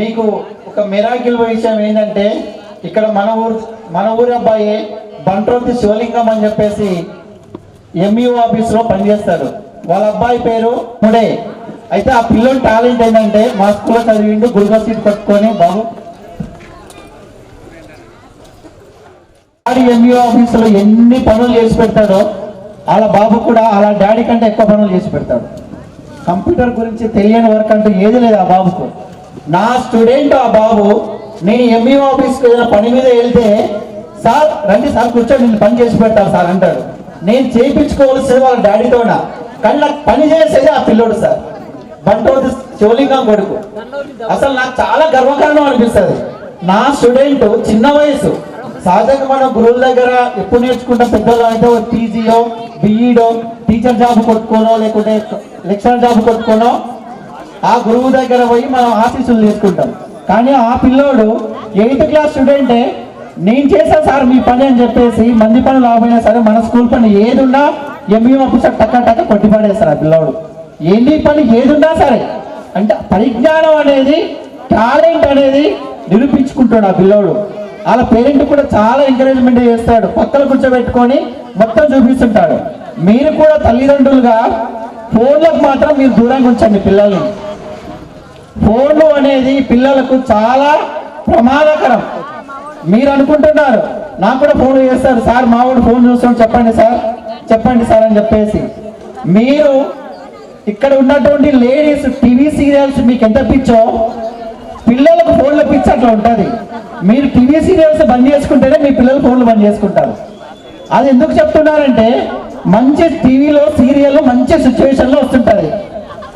మీకు ఒక మిరాకిల్ విషయం ఏంటంటే ఇక్కడ మన ఊరి అబ్బాయి బంట్రోతి శివలింగం అని చెప్పేసి ఎంఈఓ ఆఫీస్లో పనిచేస్తాడు. వాళ్ళ అబ్బాయి పేరు ముడే. అయితే ఆ పిల్లల టాలెంట్ ఏంటంటే మా స్కూల్లో చదివిండు గురుగా సీట్ పట్టుకొని బాబు డాడీ ఎంఈఓ ఆఫీసులో ఎన్ని పనులు చేసి పెడతాడో అలా బాబు కూడా అలా డాడీ కంటే ఎక్కువ పనులు చేసి పెడతాడు. కంప్యూటర్ గురించి తెలియని వర్క్ అంటూ ఏది లేదు ఆ బాబుకు. నా స్టూడెంట్ ఆ బాబు నేను ఎంఈఓ ఆఫీస్కి ఏదైనా పని మీద వెళ్తే సార్ రండి సార్ కూర్చొని నేను పని చేసి పెడతాను సార్ అంటాడు. నేను చేయించుకోవాల్సింది వాళ్ళ డాడీతోనా, కానీ నాకు పని చేసేది ఆ పిల్లోడు సార్, బంట్రోతి శివలింగం కొడుకు. అసలు నాకు చాలా గర్వకారణం అనిపిస్తుంది. నా స్టూడెంట్ చిన్న వయసు, సహజంగా మనం గురువుల దగ్గర ఎప్పుడు నేర్చుకుంటాం, పెద్దలు అయితే టీజీయో బిఈడో టీచర్ జాబ్ కొట్టుకోనో లేకుంటే లెక్చరర్ జాబ్ కొట్టుకోనో ఆ గురువు దగ్గర పోయి మనం ఆశీస్సులు తీసుకుంటాం. కానీ ఆ పిల్లోడు 8th క్లాస్ స్టూడెంటే నేను చేసా సార్ మీ పని అని చెప్పేసి మంది పనులు ఆపోయినా సరే మన స్కూల్ పని ఏదున్నా ఎంఈఓ ఆఫీసర్ టక్క టక్క కొట్టిపడేస్తారు ఆ పిల్లోడు. ఎన్ని పని ఏదున్నా సరే అంటే పరిజ్ఞానం అనేది టాలెంట్ అనేది నిరూపించుకుంటాడు ఆ పిల్లోడు. వాళ్ళ పేరెంట్ కూడా చాలా ఎంకరేజ్మెంట్ చేస్తాడు, పక్కన కూర్చోబెట్టుకొని మొత్తం చూపిస్తుంటాడు. మీరు కూడా తల్లిదండ్రులుగా ఫోన్లకు మాత్రం మీరు దూరంగా ఉంచండి పిల్లల్ని. ఫోన్లు అనేది పిల్లలకు చాలా ప్రమాదకరం. మీరు అనుకుంటున్నారు నాకు కూడా ఫోన్ చేస్తారు సార్ మా వాడు ఫోన్ చూస్తాడు చెప్పండి సార్ అని చెప్పేసి. మీరు ఇక్కడ ఉన్నటువంటి లేడీస్ టీవీ సీరియల్స్ మీకు ఎంత పిచ్చో పిల్లలకు ఫోన్ల పిచ్చి అట్లా ఉంటుంది. మీరు టీవీ సీరియల్స్ బంద్ చేసుకుంటేనే మీ పిల్లలు ఫోన్లు బంద్ చేసుకుంటారు. అది ఎందుకు చెప్తున్నారంటే మంచి టీవీలో సీరియల్ మంచి సిచ్యువేషన్లో వస్తుంటుంది.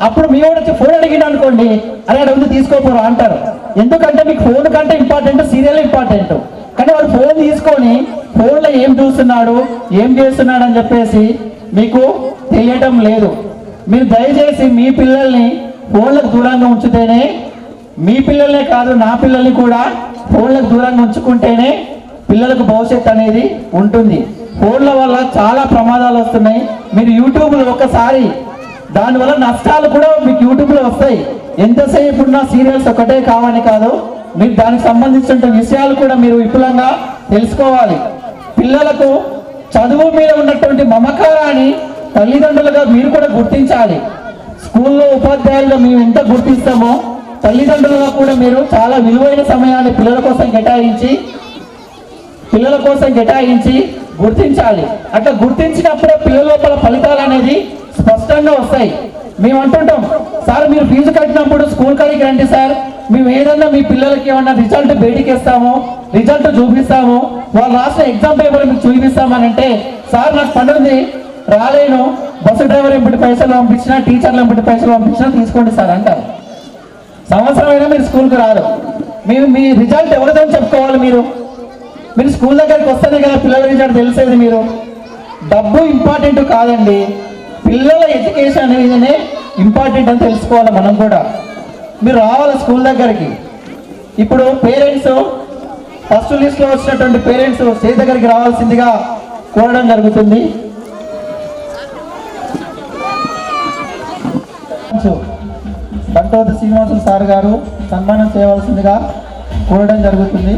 అప్పుడు మీ వాడు వచ్చి ఫోన్ అడిగిన అనుకోండి, అరే అడుగుతూ తీసుకోపోరా అంటారు. ఎందుకంటే మీకు ఫోన్ కంటే ఇంపార్టెంట్ సీరియల్ ఇంపార్టెంట్. కానీ వాడు ఫోన్ తీసుకొని ఫోన్లో ఏం చూస్తున్నాడు ఏం చేస్తున్నాడు అని చెప్పేసి మీకు తెలియటం లేదు. మీరు దయచేసి మీ పిల్లల్ని ఫోన్లకు దూరంగా ఉంచితేనే, మీ పిల్లలనే కాదు నా పిల్లల్ని కూడా ఫోన్లకు దూరంగా ఉంచుకుంటేనే పిల్లలకు భవిష్యత్తు అనేది ఉంటుంది. ఫోన్ల వల్ల చాలా ప్రమాదాలు వస్తున్నాయి. మీరు యూట్యూబ్లో ఒకసారి దానివల్ల నష్టాలు కూడా మీకు యూట్యూబ్లో వస్తాయి. ఎంతసేపు ఉన్న సీరియల్స్ ఒకటే కావని కాదు, మీరు దానికి సంబంధించిన విషయాలు కూడా మీరు విపులంగా తెలుసుకోవాలి. పిల్లలకు చదువు మీద ఉన్నటువంటి మమకారాన్ని తల్లిదండ్రులుగా మీరు కూడా గుర్తించాలి. స్కూల్లో ఉపాధ్యాయులుగా మేము ఎంత గుర్తిస్తామో తల్లిదండ్రులుగా కూడా మీరు చాలా విలువైన సమయాన్ని పిల్లల కోసం కేటాయించి గుర్తించాలి. అట్లా గుర్తించినప్పుడే పిల్లల లోపల ఫలితాలు అనేది స్పష్టంగా వస్తాయి. మేము అంటుంటాం సార్ మీరు ఫీజు కట్టినప్పుడు స్కూల్ కాడికి రండి సార్, మేము ఏదన్నా మీ పిల్లలకి ఏమన్నా రిజల్ట్ బయటికి ఇస్తాము, రిజల్ట్ చూపిస్తాము, వాళ్ళు రాసిన ఎగ్జామ్ పేపర్ మీకు చూపిస్తామని అంటే సార్ నాకు పని ఉంది రాలేను, బస్సు డ్రైవర్ ఎంపటి పైసలు పంపించినా టీచర్లు ఎంపటి పైసలు పంపించినా తీసుకోండి సార్ అంటారు. సంవత్సరం అయినా మీరు స్కూల్కి రారు. మేము మీ రిజల్ట్ ఎవరితో చెప్పుకోవాలి? మీరు స్కూల్ దగ్గరికి వస్తేనే కదా పిల్లల రిజల్ట్ తెలిసేది. మీరు డబ్బు ఇంపార్టెంట్ కాదండి, పిల్లల ఎడ్యుకేషన్ అనేదినే ఇంపార్టెంట్ అని తెలుసుకోవాలి మనం కూడా. మీరు రావాలి స్కూల్ దగ్గరికి. ఇప్పుడు పేరెంట్స్ ఫస్ట్ లిస్ట్లో వచ్చినటువంటి పేరెంట్స్ స్టేజ్ దగ్గరికి రావాల్సిందిగా కోరడం జరుగుతుంది. బంట్రోతి శ్రీనివాసులు సార్ గారు సన్మానం చేయవలసిందిగా కోరడం జరుగుతుంది.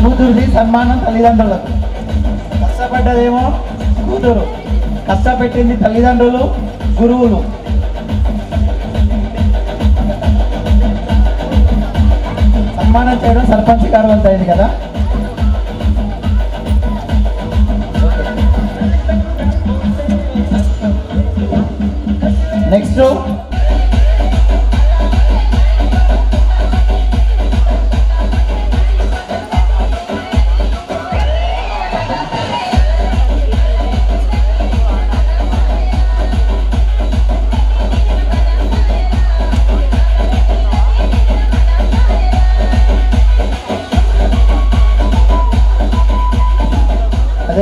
కూతురుది సన్మానం తల్లిదండ్రులకు. కష్టపడ్డదేమో కూతురు, కష్టపెట్టింది తల్లిదండ్రులు గురువులు. సన్మానం చేయడం సర్పంచ్ గారు వంతు అయింది కదా. నెక్స్ట్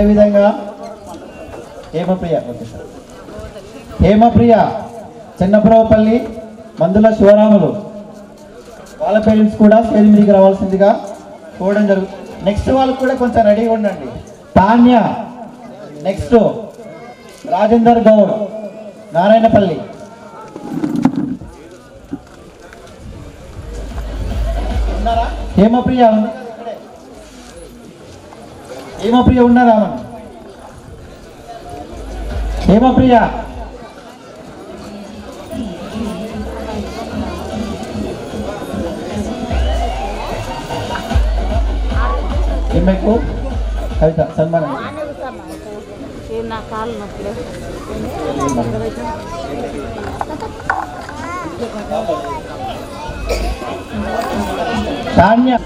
అదేవిధంగా హేమప్రియ, ఓకే సార్, హేమప్రియ చిన్నపురవపల్లి మందుల శివరాములు వాళ్ళ పేరెంట్స్ కూడా స్టేజ్ మీదకి రావాల్సిందిగా కోవడం జరుగుతుంది. నెక్స్ట్ వాళ్ళకు కూడా కొంచెం రెడీగా ఉండండి. తాన్య, నెక్స్ట్ రాజేందర్ గౌడ్ నారాయణపల్లి, ఉన్నారా? హేమప్రియ ఉంది, హేమప్రియ ఉన్నారా? హేమప్రియ మీకు కవిత సన్మానం. Tanya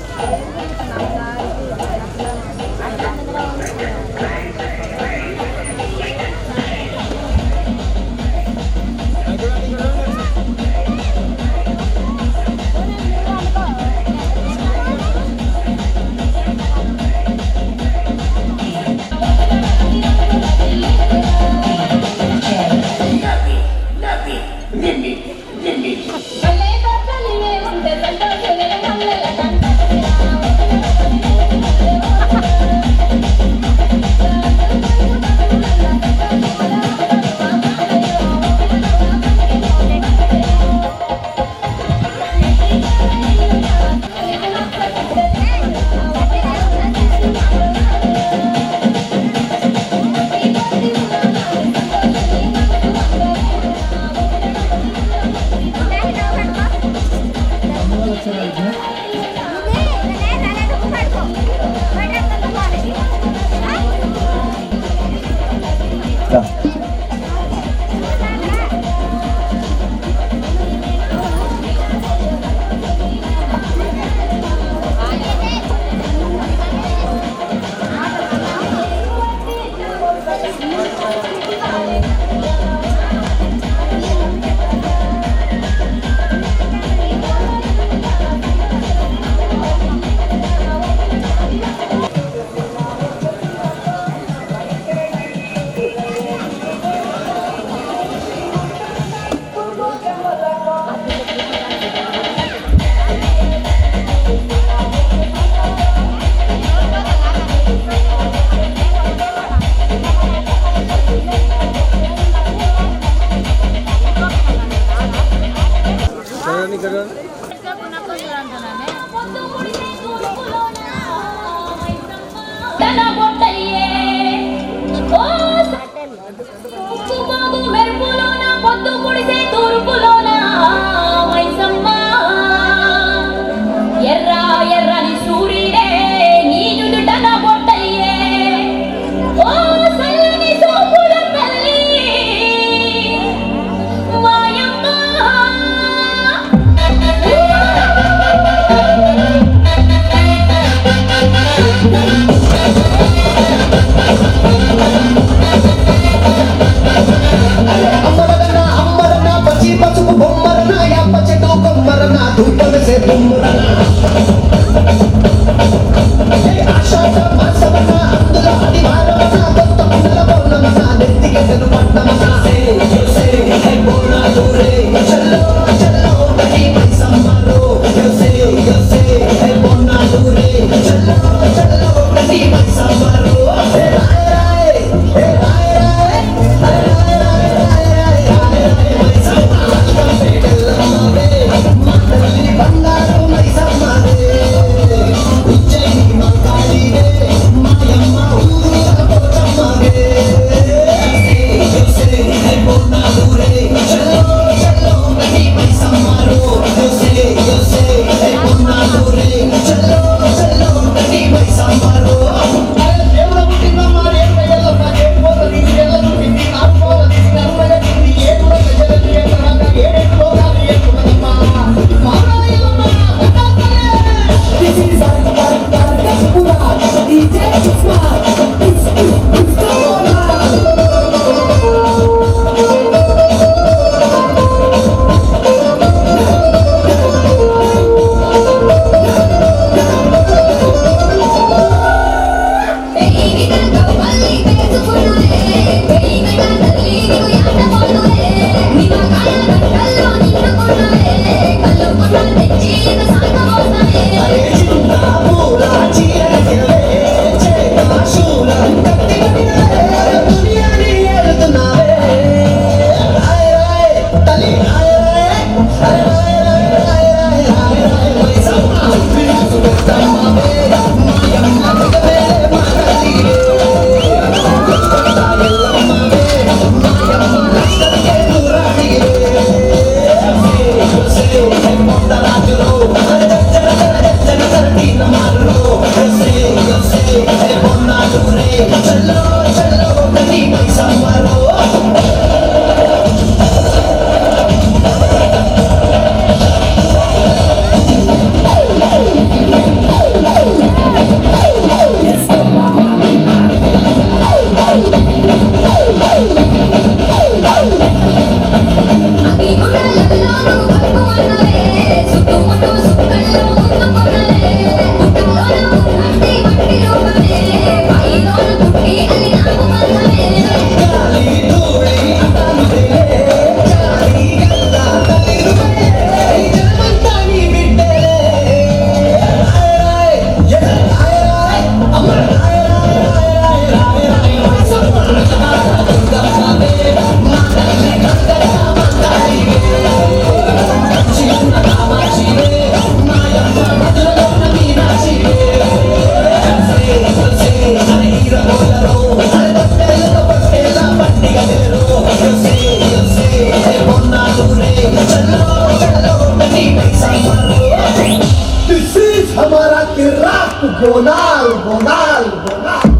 Bonal, bonal, bonal.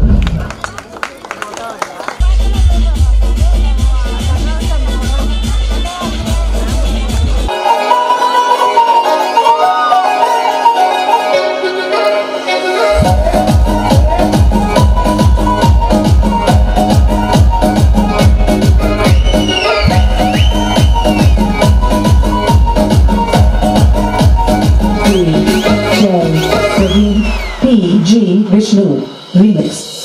G. Vishnu remix.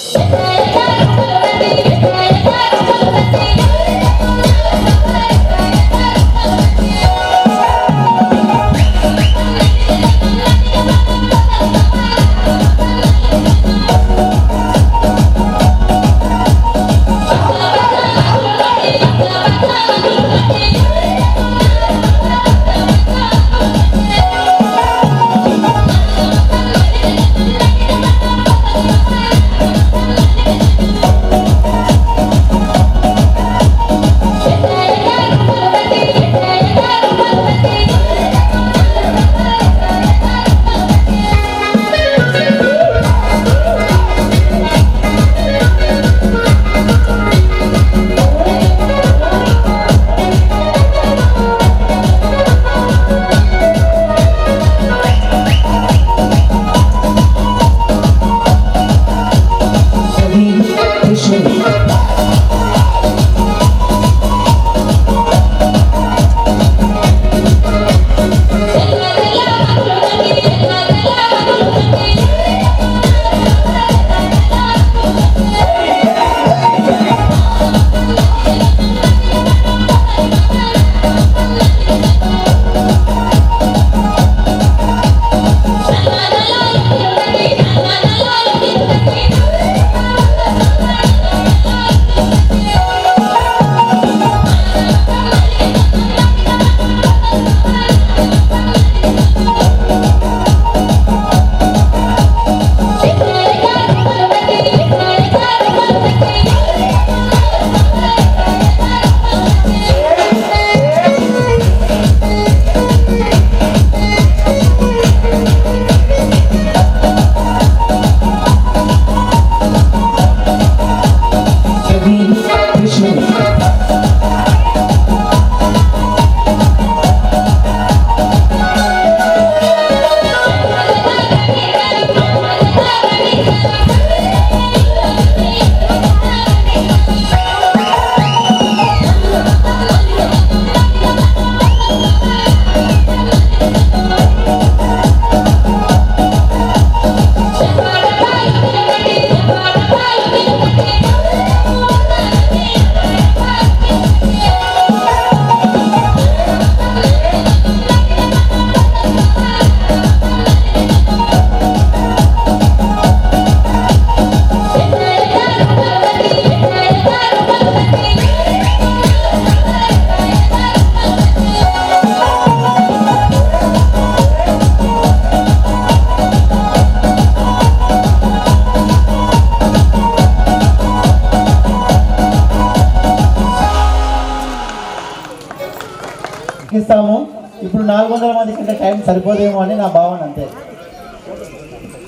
ఇప్పుడు 400 మంది కంటే టైం సరిపోదేమో అని నా భావన, అంతే.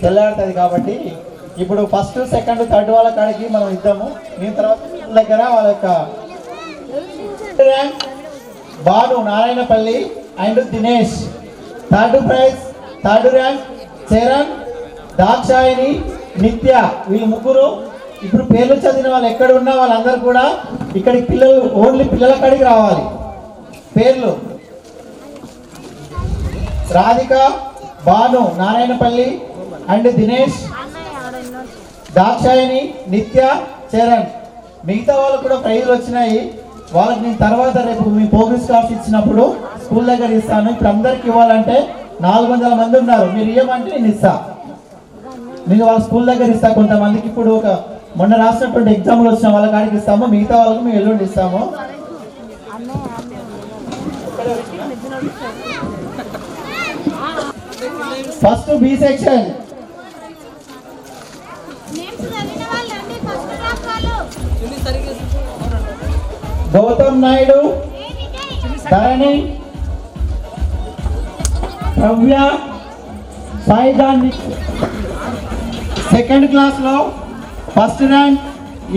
తెల్లాడుతుంది కాబట్టి ఇప్పుడు ఫస్ట్ సెకండ్ థర్డ్ వాళ్ళ కాడికి మనం ఇద్దాము. దీని తర్వాత దగ్గర వాళ్ళ యొక్క rank Banu Narayanapalli and Dinesh, third prize third rank Charan, Dakshayani, Nitya, వీళ్ళు ముగ్గురు. ఇప్పుడు పేర్లు చదివిన వాళ్ళు ఎక్కడ ఉన్నా వాళ్ళందరూ కూడా ఇక్కడికి పిల్లలు ఓన్లీ పిల్లల కాడికి రావాలి. పేర్లు రాధిక, బాను నారాయణపల్లి అండ్ దినేష్, దాక్షాయిని, నిత్య, చరణ్. మిగతా వాళ్ళకు కూడా ప్రైజులు వచ్చినాయి. వాళ్ళకి నేను తర్వాత రేపు మీ ప్రోగ్రెస్ కార్డ్స్ ఇచ్చినప్పుడు స్కూల్ దగ్గర ఇస్తాను. ఇప్పుడు అందరికి ఇవ్వాలంటే 400 మంది ఉన్నారు. మీరు ఇవ్వమంటే నేను ఇస్తా. నేను వాళ్ళ స్కూల్ దగ్గర ఇస్తా. కొంతమందికి ఇప్పుడు ఒక మొన్న రాసినటువంటి ఎగ్జామ్లు వచ్చిన వాళ్ళ కాడికి ఇస్తాము. మిగతా వాళ్ళకి మేము ఎల్లుండి ఇస్తాము. First B section Gautam Naidu, Dharani, Pravya, Saidan. Second class లో first rank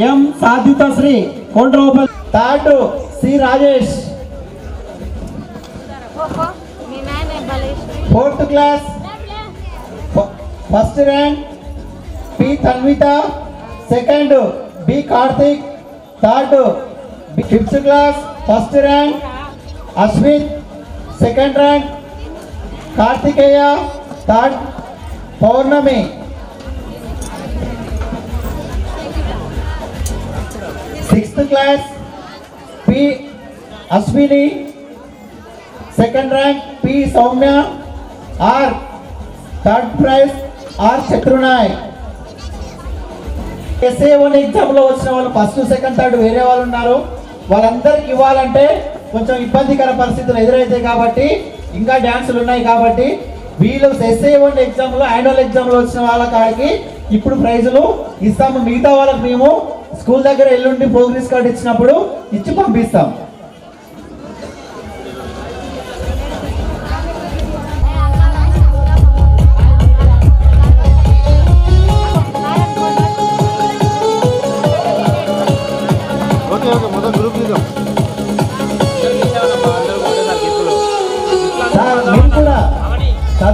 M Sadhithasri Kondropal. Third C Rajesh. Fourth class first rank P Tanvitha, second B Karthik, third. Fifth class first rank Ashwith, second rank Karthikeya, third Pournami. Sixth class P Ashwini, second rank P Soumya, R third prize R Shatrunay. SA1 ఎగ్జామ్లో వచ్చిన వాళ్ళు first second third వేరే వాళ్ళు ఉన్నారు. వాళ్ళందరికి ఇవ్వాలంటే కొంచెం ఇబ్బందికర పరిస్థితులు ఎదురైతాయి కాబట్టి, ఇంకా డ్యాన్సులు ఉన్నాయి కాబట్టి వీళ్ళు SA1 ఎగ్జామ్లో యాన్యువల్ ఎగ్జామ్లో వచ్చిన వాళ్ళ కాడికి ఇప్పుడు ప్రైజులు ఇస్తాము. మిగతా వాళ్ళకి మేము స్కూల్ దగ్గర ఎల్లుండి ప్రోగ్రెస్ కార్డు ఇచ్చినప్పుడు ఇచ్చి పంపిస్తాం.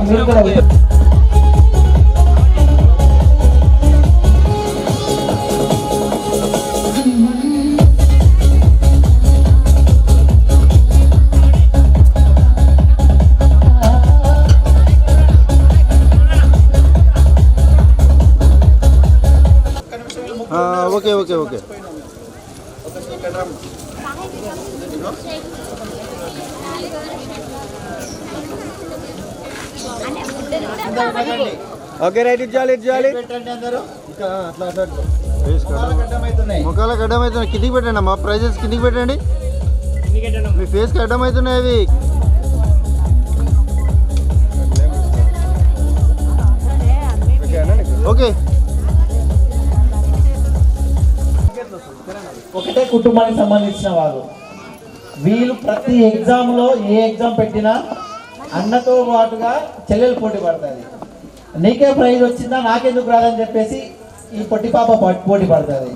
మీరు కూడా okay okay okay. Okay right, ఇచ్చాలి ఇచ్చాలి. ముఖాలకు అడ్డమవుతున్నాయి, కిందికి పెట్టండి అమ్మా. ప్రైజెస్ కిందికి పెట్టండి, మీ ఫేస్కి అడ్డమవుతున్నాయి అవి. ఓకే. ఒకటే కుటుంబానికి సంబంధించిన వాళ్ళు. వీళ్ళు ప్రతి ఎగ్జామ్లో ఏ ఎగ్జామ్ పెట్టినా అన్నతో పాటుగా చెల్లెలు పోటీ పడుతుంది. నీకే ప్రైజ్ వచ్చిందా నాకెందుకు రాదని చెప్పేసి ఈ పొట్టి పాప పోటీ పడుతుంది.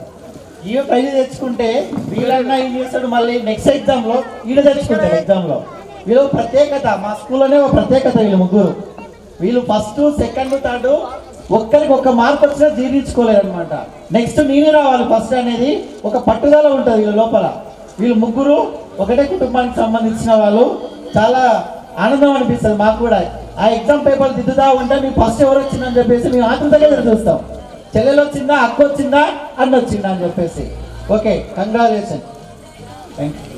ఈ ప్రైజ్ తెచ్చుకుంటే వీళ్ళన్నా ఏం చేస్తాడు, మళ్ళీ నెక్స్ట్ ఎగ్జామ్లో వీళ్ళు తెచ్చుకుంటారు. ఎగ్జామ్లో వీళ్ళు ప్రత్యేకత, మా స్కూల్లోనే ఒక ప్రత్యేకత. వీళ్ళు ముగ్గురు, వీళ్ళు ఫస్ట్ సెకండ్ థర్డ్ ఒక్కరికి ఒక్క మార్క్ వచ్చినా జీర్ణించుకోలేరు అనమాట. నెక్స్ట్ నేనే రావాలి ఫస్ట్ అనేది ఒక పట్టుదల ఉంటుంది వీళ్ళ లోపల. వీళ్ళు ముగ్గురు ఒకటే కుటుంబానికి సంబంధించిన వాళ్ళు. చాలా ఆనందం అనిపిస్తుంది మాకు కూడా. ఆ ఎగ్జామ్ పేపర్ దిద్దుతా ఉంటే మీకు ఫస్ట్ ఎవరు వచ్చిందని చెప్పేసి మేము ఆతృతగా ఎదురు చూస్తాం. చెల్లెలు వచ్చిందా, అక్క వచ్చిందా, అన్న వచ్చిందా అని చెప్పేసి. Okay, congratulation. Thank you.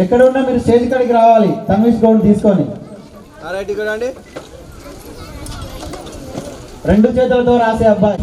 ఎక్కడ ఉన్నా మీరు స్టేజ్ కాడికి రావాలి తమిళ్ గౌడ్ తీసుకొని. రెండు చేతులతో రాసే అబ్బాయి.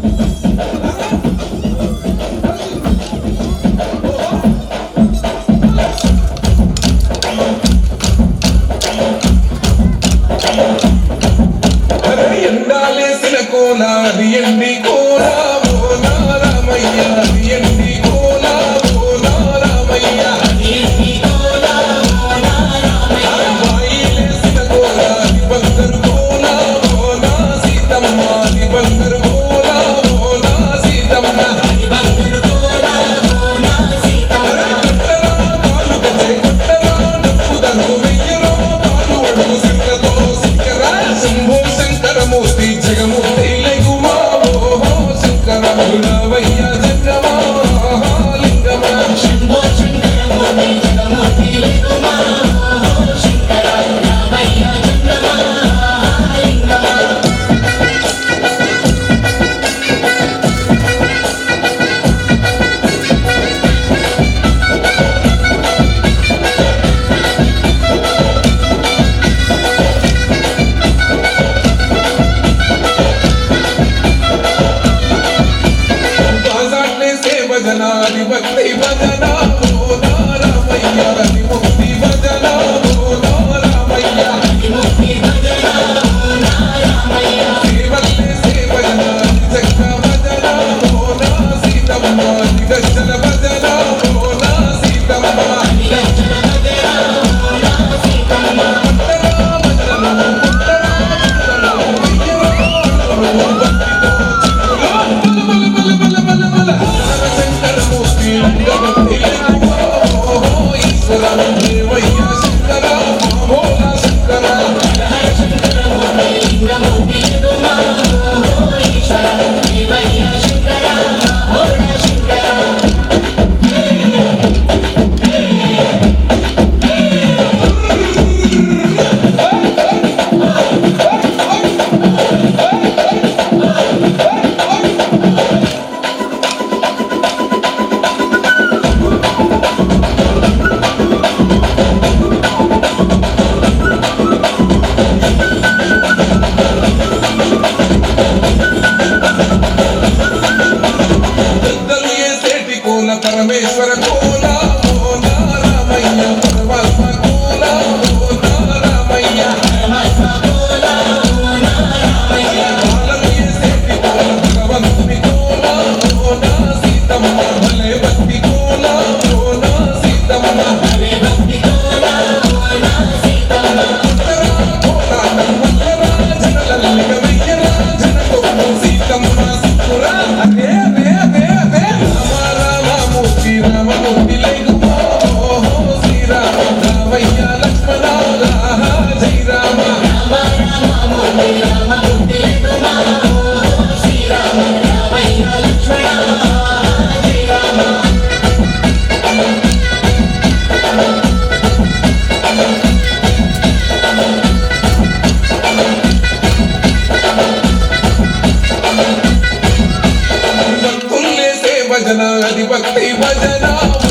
భజన అది భక్తి భజన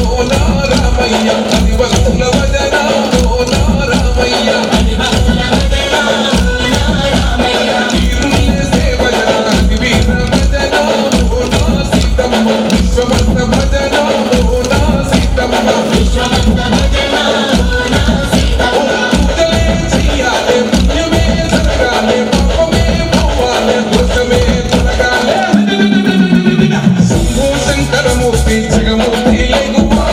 ఓ నారామయ్య అది భక్తుల భజన ఓ నారామయ్య వీరులేసే భజన అది వీర భజన ఓ నా సీతమ్మ విశ్వమంత భజన ఓ నా సీతమ్మ విశ్వమంత భజన ఓ నా సీతమ్మ పూజలే చెయ్యాలే పుణ్యమే జరగాలే పాపమే పోవాలే దోషమే తొలగాలే శంభో శంకరమూర్తి జగమూర్తి లేగువా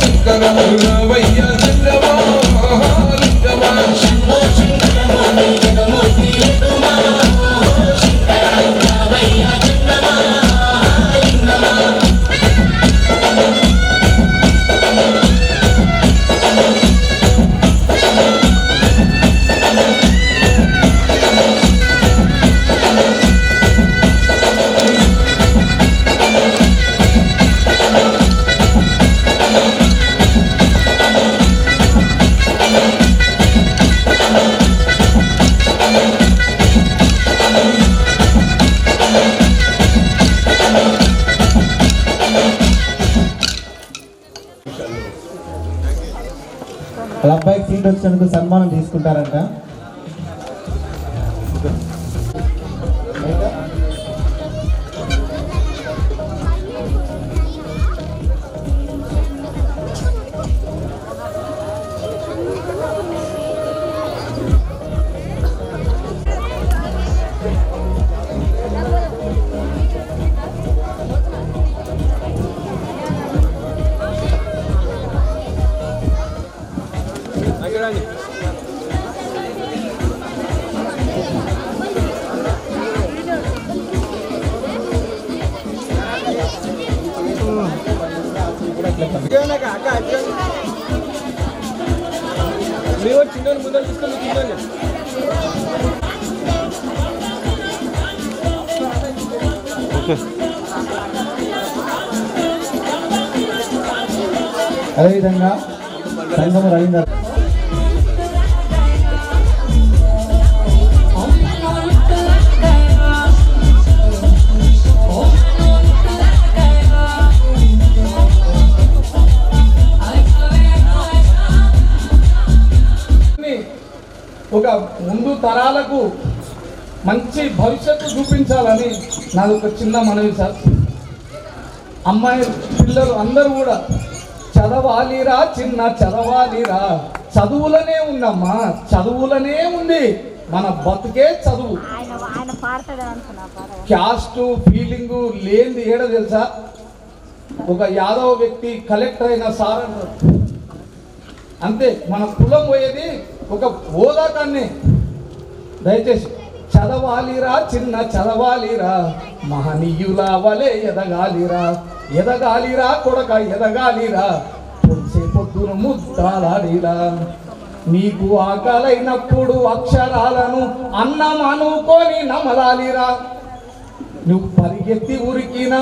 శంకరమూర్వయ్య చంద్రమా లింగమా శంభో శంకరమూర్తి జగమూర్తి లేగువా శంకరమూర్వయ్య చంద్రమా లింగమా వాళ్ళ అబ్బాయికి సీట్ వచ్చినందుకు సన్మానం తీసుకుంటారంట. అదేవిధంగా సంఘము రవీంద్ర ఒక ముందు తరాలకు మంచి భవిష్యత్తు చూపించాలని నాది ఒక చిన్న మనవి సార్. అమ్మాయి పిల్లలు అందరూ కూడా చదవాలిరా చిన్న చదవాలిరా, చదువులనే ఉందమ్మా, చదువులనే ఉంది మన బతుకే చదువు. క్యాస్ట్ ఫీలింగు లేనిది ఏడో తెలుసా? ఒక యాదవ వ్యక్తి కలెక్టర్ అయిన సార్ అంటారు అంతే. మన కులం పోయేది ఒక హోదాకాన్ని. దయచేసి చదవాలిరా చిన్న చదవాలిరా, మహనీయుల వలె ఎదగాలిరా, ఎదగాలిరా కొడక ఎదగాలిరా, పొడిసే పొద్దున ముద్దాలాడిరా. నీకు ఆకలైనప్పుడు అక్షరాలను అన్నం అనుకొని నమలాలిరా. నువ్వు పరిగెత్తి ఉరికినా,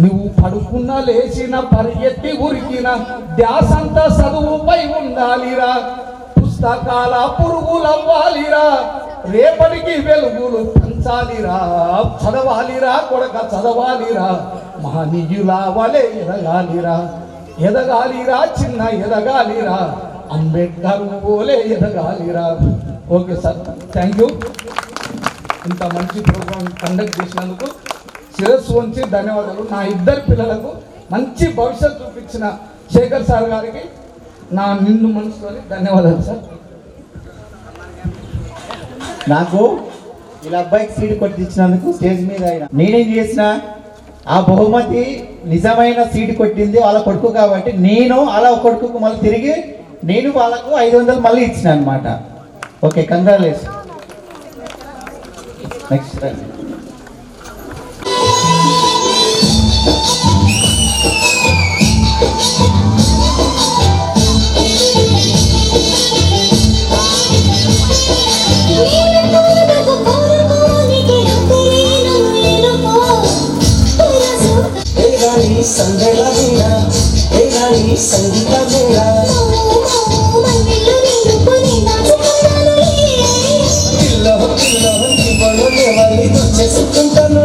నువ్వు పడుకున్న లేచిన పరిగెత్తి ఉరికిన ధ్యాసంతా చదువుపై ఉండాలిరా. పుస్తకాల పురుగులవ్వాలిరా, రేపటికి వెలుగులు పంచాలిరా. చదవాలిరా కొడక చదవాలిరా, మహనీయుల వలె ఎదగాలిరా, ఎదగాలిరా చిన్న ఎదగాలిరా, అంబేద్కర్ పోలే ఎదగాలిరా. Okay sir, thank you. ఇంత మంచి ప్రోగ్రామ్ కండక్ట్ చేసినందుకు శిరస్సు వంచి ధన్యవాదాలు. నా ఇద్దరు పిల్లలకు మంచి భవిష్యత్తు చూపించిన శేఖర్ సార్ గారికి నా నిండు మనసులోని ధన్యవాదాలు సార్. నాకు ఇలా అబ్బాయికి సీట్ కొట్టించినందుకు స్టేజ్ మీద ఆయన నేనేం చేసిన, ఆ బహుమతి నిజమైన సీట్ కొట్టింది వాళ్ళ కొడుకు కాబట్టి నేను అలా కొడుకుకు మళ్ళీ తిరిగి నేను వాళ్ళకు 500 మళ్ళీ ఇచ్చిన అనమాట. Okay, congratulation. నెక్స్ట్ సందేలా వీణ ఏగాని సంగీత వేళ పిల్లో పిల్లో నీ బళ్ళు లేవాలి చేసుకుంటాను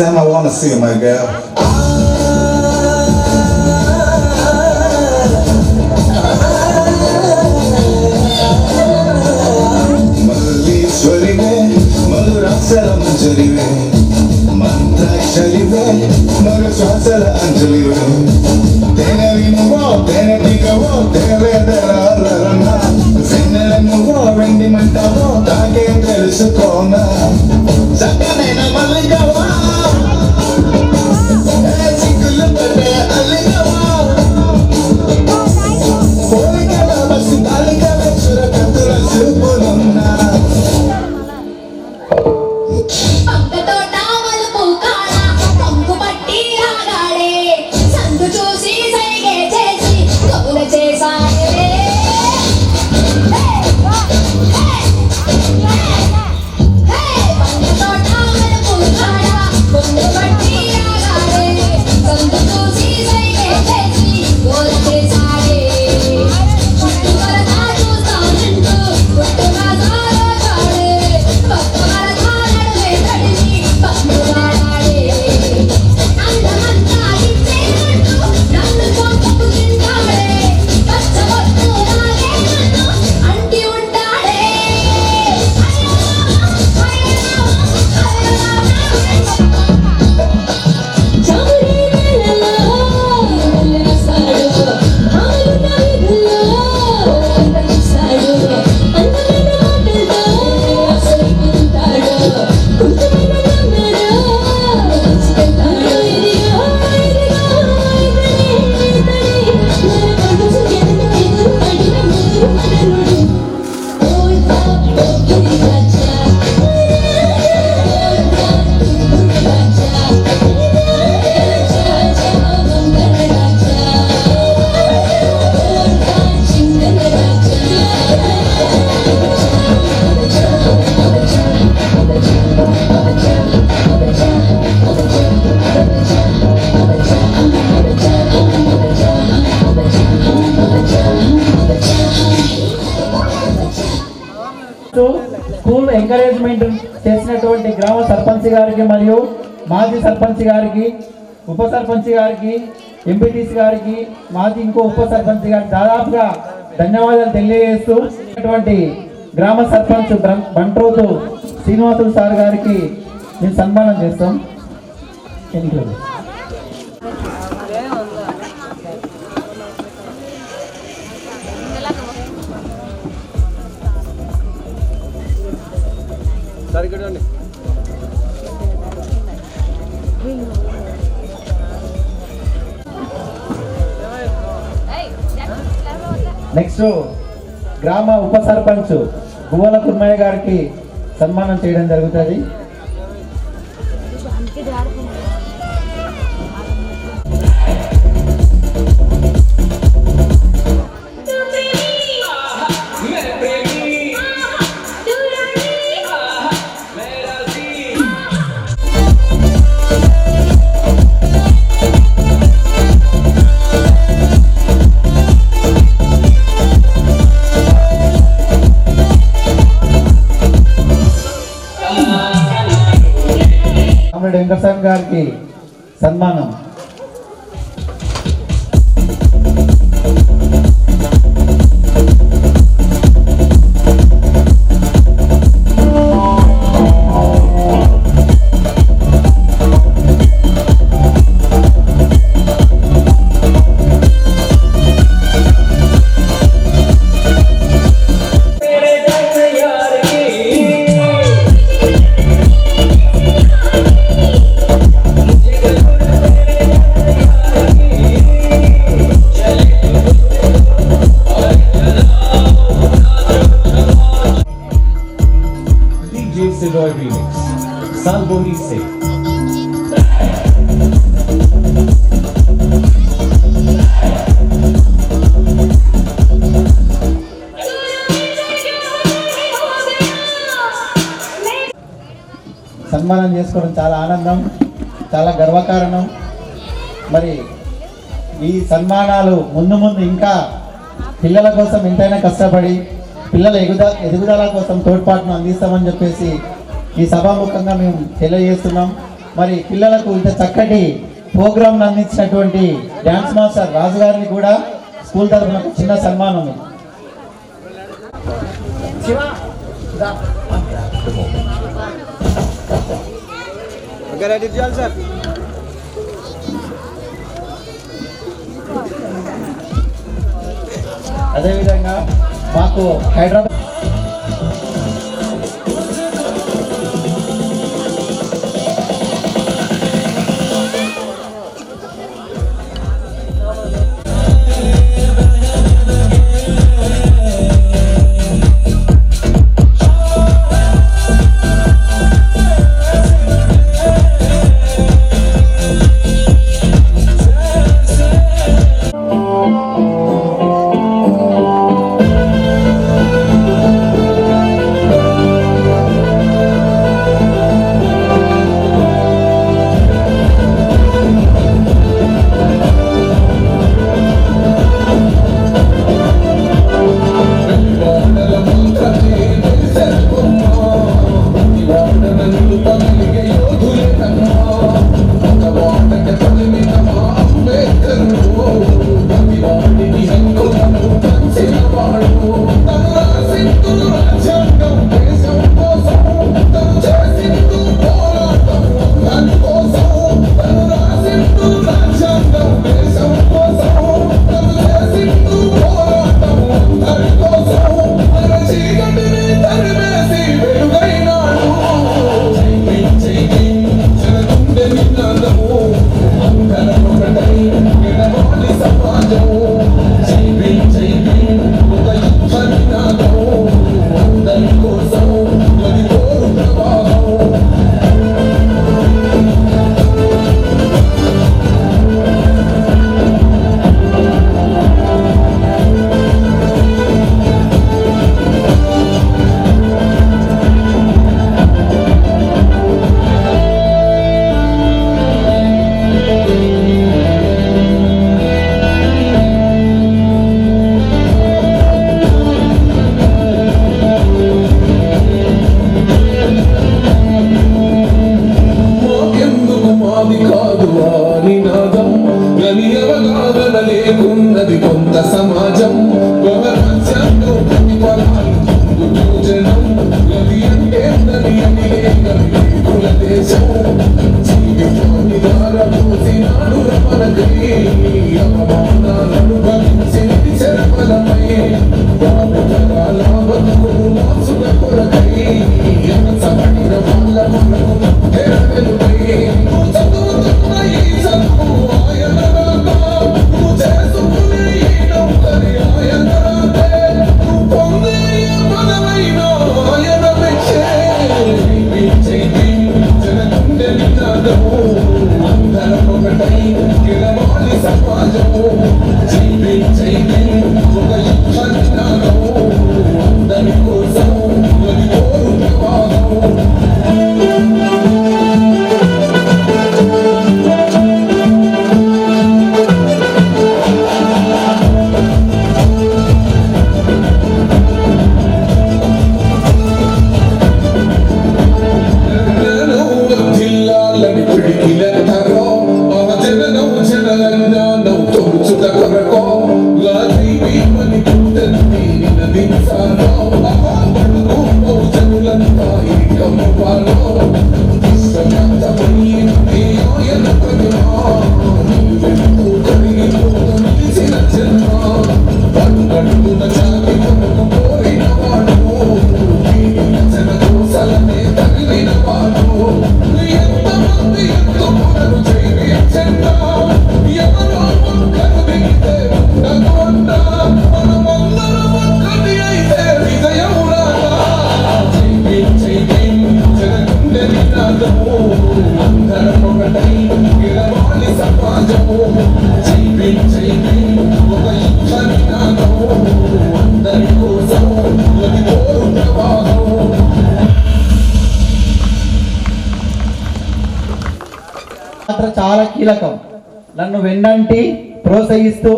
Sam, I wanna see you, my girl. Mallishwarive, madhurasaram jarive, mantrasharive, maraswasala anjalive. Tene vinuvo, tene digavo, tene deralarana. Sinele nuvo, vendi mantavo, taake telusukona. Sakanena malligava, sikulu pade alligava. Poligava basindaligava, surakatula supulonna. School encouragement చేసినటువంటి గ్రామ సర్పంచ్ గారికి మరియు మాజీ సర్పంచ్ గారికి, ఉప సర్పంచ్ గారికి, MPTC గారికి, మాజీ ఇంకో ఉప సర్పంచ్ గారికి దాదాపుగా ధన్యవాదాలు తెలియజేస్తూ గ్రామ సర్పంచ్ బంట్రోతు శ్రీనివాసులు సార్ గారికి మేము సన్మానం చేస్తాం. ఎన్నికలు నెక్స్ట్ గ్రామ ఉప సర్పంచ్ గువ్వల కుర్మయ్య గారికి సన్మానం చేయడం జరుగుతుంది. వెంకటస్వామి గారికి సన్మానం. Sidoy Remix, Salboni Se. సన్మానం చేసుకోవడం చాలా ఆనందం, చాలా గర్వకారణం. మరి ఈ సన్మానాలు ముందు ముందు ఇంకా పిల్లల కోసం ఎంతైనా కష్టపడి పిల్లల ఎదుగుదల కోసం తోడ్పాటును అందిస్తామని చెప్పేసి ఈ సభాముఖంగా మేము తెలియజేస్తున్నాం. మరి పిల్లలకు ఇంత చక్కటి ప్రోగ్రామ్ అందించినటువంటి డ్యాన్స్ మాస్టర్ రాజు గారిని కూడా స్కూల్ తరఫున ఒక చిన్న సన్మానం ఉంది. సార్ అదేవిధంగా మాకు హైదరాబాద్ లేకున్నది కొంత సమాజం గోరాజ్యంలో ప్రతిఫలాలు జనం గది అంటే కుల దేశం జీవితాన్ని దారపోసినాడు రమణకై అవమానాలను భవించి శరఫలమై బాబుతరాల బతుకులు మాసుల కొరకై ఎనసబడిన వాళ్ళ మనకు తెరవెలుపై చదువుతున్న ఈ చదువు ఆయన చాలా కీలకం. నన్ను వెన్నంటి ప్రోత్సహిస్తూ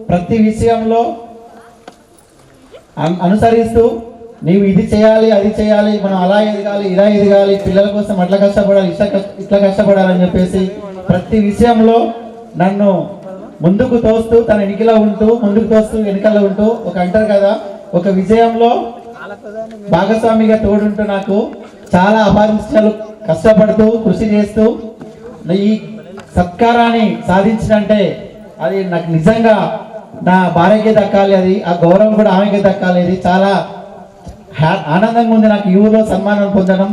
ప్రతి విషయంలో అనుసరిస్తూ నీవు ఇది చేయాలి అది చేయాలి, మనం అలా ఎదగాలి ఇలా ఎదగాలి, పిల్లల కోసం అట్లా కష్టపడాలి ఇట్లా కష్టపడాలని చెప్పేసి ప్రతి విషయంలో నన్ను ముందుకు తోస్తూ తన వెనుకలో ఉంటూ ముందుకు తోస్తూ వెనుకలో ఉంటూ ఒక అంటారు కదా, ఒక విజయంలో భాగస్వామిగా తోడుంటూ నాకు చాలా అపారించాలు కష్టపడుతూ కృషి చేస్తూ ఈ సత్కారాన్ని సాధించినంటే అది నాకు నిజంగా నా భార్యకే దక్కాలి, అది ఆ గౌరవం కూడా ఆమెకే దక్కాలి. అది చాలా ఆనందంగా ఉంది నాకు ఈ ఊరిలో సన్మానం పొందడం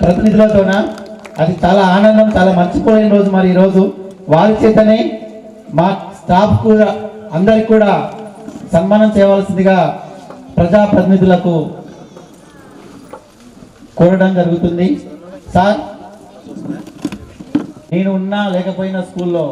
ప్రతినిధులతోన. అది చాలా ఆనందం, చాలా మర్చిపోలేని రోజు. మరి ఈరోజు వారి చేతనే మా స్టాఫ్ కూడా అందరికి కూడా సన్మానం చేయవలసిందిగా ప్రజాప్రతినిధులకు కోరడం జరుగుతుంది. సార్, నేను ఉన్నా లేకపోయినా స్కూల్లో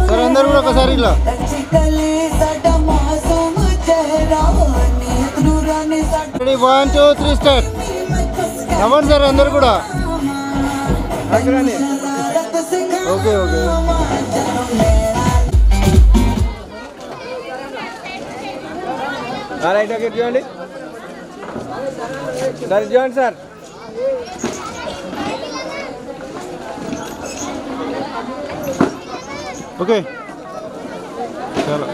సార్ అందరు కూడా ఒకసారి ఇలా రెడీ 1 2 3 స్టార్ట్. నవ్వండి సార్ అందరు కూడా. ఓకే ఓకే రైట్ ఓకే చూడండి సార్, చూడండి సార్. ఓకే చలో.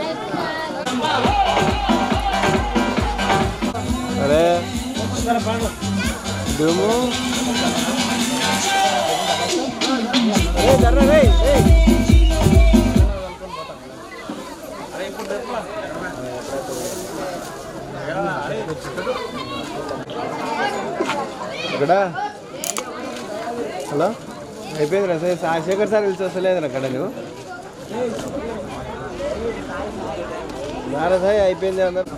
అరే దుమ్ము ఇక్కడ. హలో, అయిపోయింది సార్. శేఖర్ సార్ పిలిచి వస్తలేదు అక్కడ. నువ్వు నారసాయి అయిపోయింది అందరు.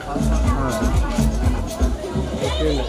అయిపోయింది.